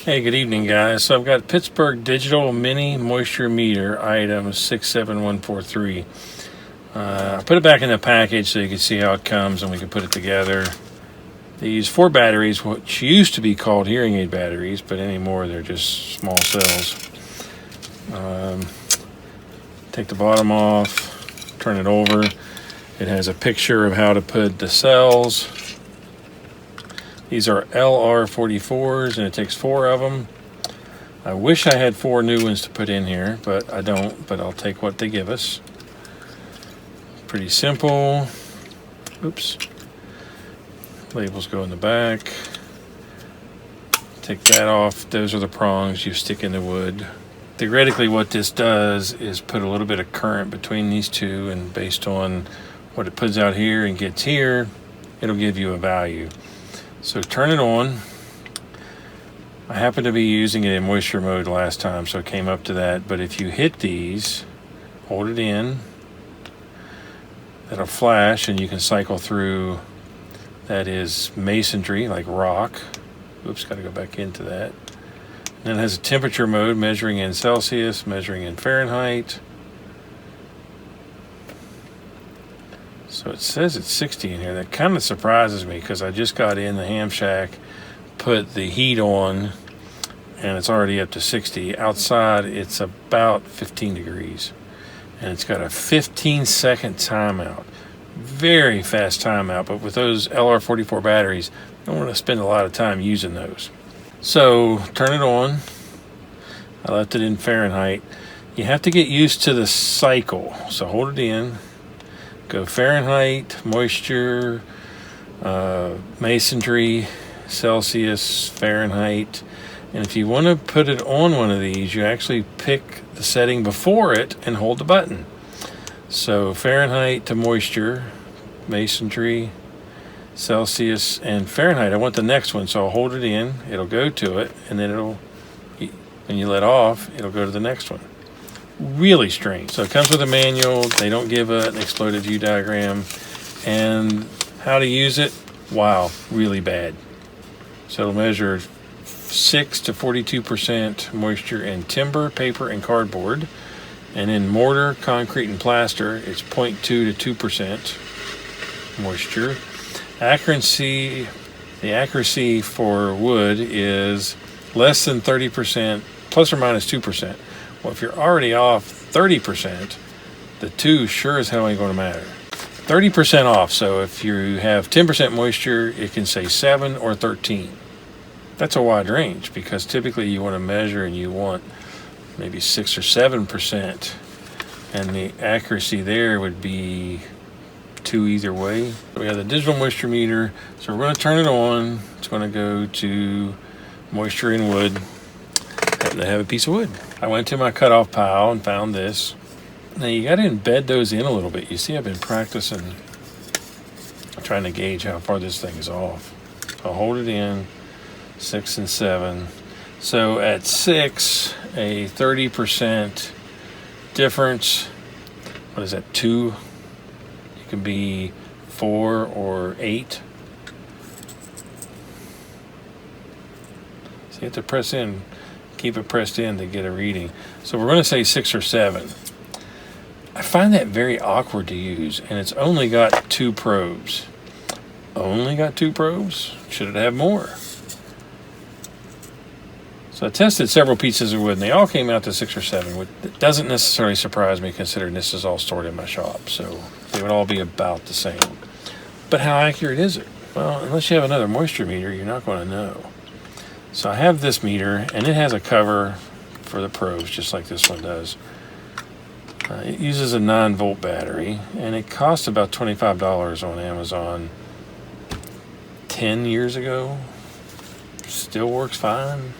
Hey, good evening, guys. So I've got Pittsburgh Digital Mini Moisture Meter item 67143. I put it back in the package so you can see how it comes and we can put it together. They use 4 batteries, which used to be called hearing aid batteries, but anymore they're just small cells. Take the bottom off, turn it over. It has a picture of how to put the cells. These are LR44s, and it takes 4 of them. I wish I had 4 new ones to put in here, but I don't, but I'll take what they give us. Pretty simple. Oops. Labels go in the back. Take that off. Those are the prongs you stick in the wood. Theoretically, what this does is put a little bit of current between these two, and based on what it puts out here and gets here, it'll give you a value. So turn it on. I happened to be using it in moisture mode last time, so it came up to that. But if you hit these, hold it in, that'll flash and you can cycle through. That is masonry, like rock. Oops, got to go back into that. And then it has a temperature mode, measuring in Celsius, measuring in Fahrenheit. So it says it's 60 in here. That kind of surprises me because I just got in the ham shack, put the heat on, and it's already up to 60. Outside, it's about 15 degrees. And it's got a 15-second timeout. Very fast timeout, but with those LR44 batteries, I don't want to spend a lot of time using those. So turn it on. I left it in Fahrenheit. You have to get used to the cycle. So hold it in. Go Fahrenheit, moisture, masonry, Celsius, Fahrenheit. And if you want to put it on one of these, you actually pick the setting before it and hold the button. So Fahrenheit to moisture, masonry, Celsius, and Fahrenheit. I want the next one, so I'll hold it in. It'll go to it, and then when you let off, it'll go to the next one. Really strange. So it comes with a manual. They don't give an exploded view diagram. And how to use it, wow, really bad. So it'll measure 6 to 42% moisture in timber, paper, and cardboard. And in mortar, concrete, and plaster, it's 0.2 to 2% moisture. The accuracy for wood is less than 30%, plus or minus 2%. Well, if you're already off 30%, the 2 sure as hell ain't going to matter. 30% off, so if you have 10% moisture, it can say 7 or 13. That's a wide range because typically you want to measure and you want maybe 6 or 7%, and the accuracy there would be 2 either way. We have the digital moisture meter, so we're going to turn it on. It's going to go to moisture in wood. Happen to have a piece of wood. I went to my cutoff pile and found this. Now you got to embed those in a little bit. You see, I've been practicing trying to gauge how far this thing is off. I'll hold it in 6 and 7. So at 6, a 30% difference. What is that? 2. It can be 4 or 8. So you have to press in. Keep it pressed in to get a reading. So we're going to say 6 or 7. I find that very awkward to use, and it's only got 2 probes. Only got 2 probes? Should it have more? So I tested several pieces of wood, and they all came out to 6 or 7, which doesn't necessarily surprise me considering this is all stored in my shop, so they would all be about the same. But how accurate is it? Well, unless you have another moisture meter, you're not going to know. So I have this meter, and it has a cover for the probes, just like this one does. It uses a 9-volt battery, and it cost about $25 on Amazon 10 years ago. Still works fine.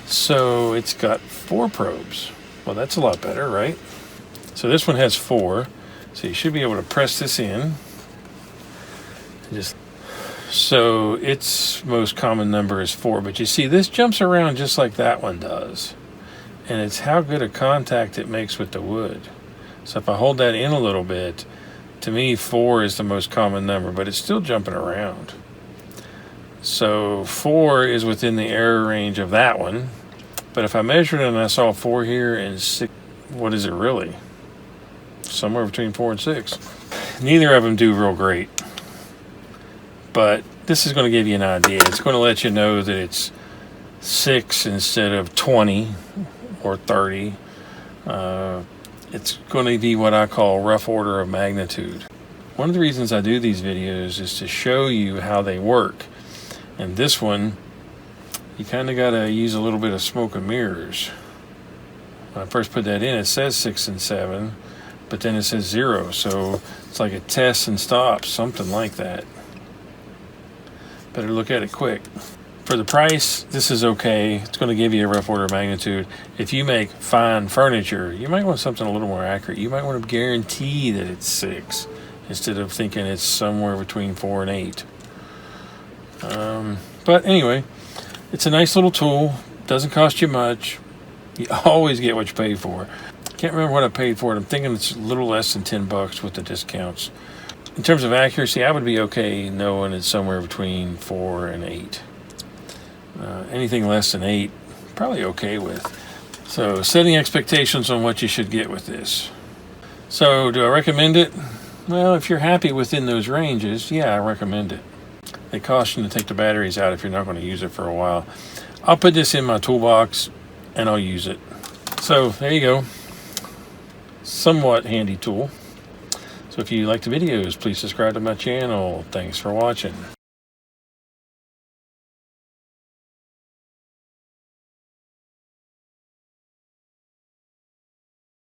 So it's got 4 probes. Well, that's a lot better, right? So this one has 4. So you should be able to press this in. So its most common number is 4, but you see this jumps around just like that one does. And it's how good a contact it makes with the wood. So if I hold that in a little bit, to me 4 is the most common number, but it's still jumping around. So 4 is within the error range of that one. But if I measured it and I saw 4 here and 6, what is it really? Somewhere between 4 and 6. Neither of them do real great. But this is going to give you an idea. It's going to let you know that it's 6 instead of 20 or 30. It's going to be what I call rough order of magnitude. One of the reasons I do these videos is to show you how they work. And this one, you kind of got to use a little bit of smoke and mirrors. When I first put that in, it says 6 and 7, but then it says 0. So it's like it tests and stops, something like that. Better look at it quick. For the price, this is okay. It's going to give you a rough order of magnitude. If you make fine furniture, you might want something a little more accurate. You might want to guarantee that it's 6 instead of thinking it's somewhere between 4 and 8. But anyway, it's a nice little tool. Doesn't cost you much. You always get what you pay for. Can't remember what I paid for it. I'm thinking it's a little less than $10 with the discounts. In terms of accuracy, I would be okay knowing it's somewhere between 4 and 8. Anything less than 8, probably okay with. So setting expectations on what you should get with this. So do I recommend it? Well, if you're happy within those ranges, yeah, I recommend it. They caution to take the batteries out if you're not going to use it for a while. I'll put this in my toolbox and I'll use it. So there you go. Somewhat handy tool. So if you like the videos, please subscribe to my channel. Thanks for watching.